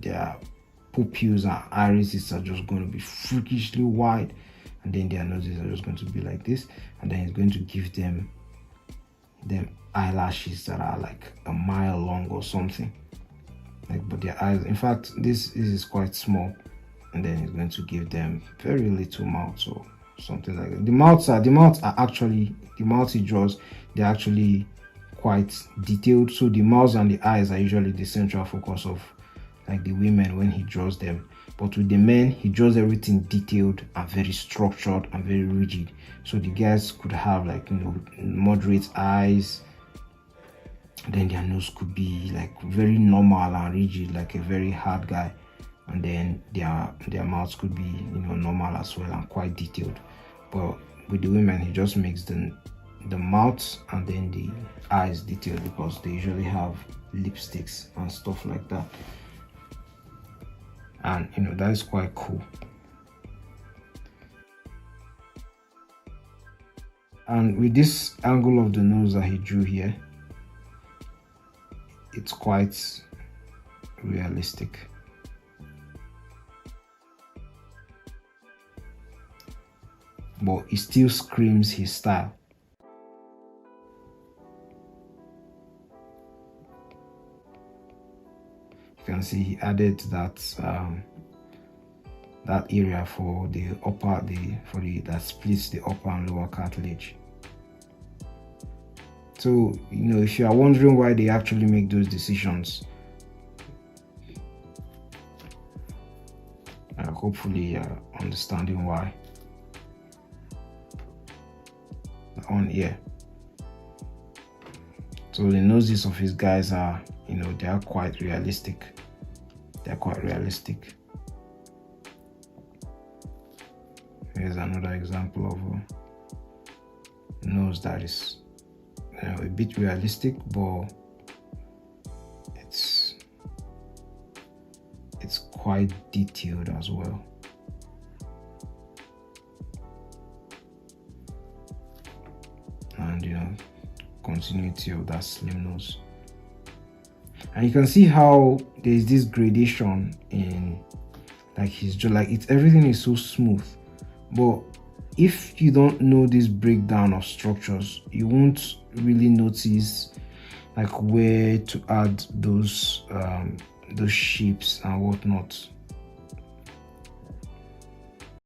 their pupils and irises are just going to be freakishly wide, and then their noses are just going to be like this, and then it's going to give them eyelashes that are like a mile long or something. Like, but their eyes, in fact, this is quite small, and then it's going to give them very little mouth or something like that. The mouths he draws, they're actually quite detailed. So the mouths and the eyes are usually the central focus of like the women when he draws them, but with the men he draws everything detailed and very structured and very rigid. So the guys could have like, you know, moderate eyes, then their nose could be like very normal and rigid like a very hard guy, and then their mouths could be, you know, normal as well and quite detailed. But with the women he just makes the mouths and then the eyes detailed, because they usually have lipsticks and stuff like that, and you know, that is quite cool. And with this angle of the nose that he drew here, it's quite realistic. But it still screams his style. You can see he added that area for the upper, that splits the upper and lower cartilage. So, you know, if you are wondering why they actually make those decisions, hopefully you're understanding why. On here, so the noses of his guys are, you know, they are quite realistic. Here's another example of a nose that is, you know, a bit realistic, but it's quite detailed as well. And, you know, continuity of that slim nose. And you can see how there's this gradation in like his jaw, like everything is so smooth. But if you don't know this breakdown of structures, you won't really notice like where to add those shapes and whatnot.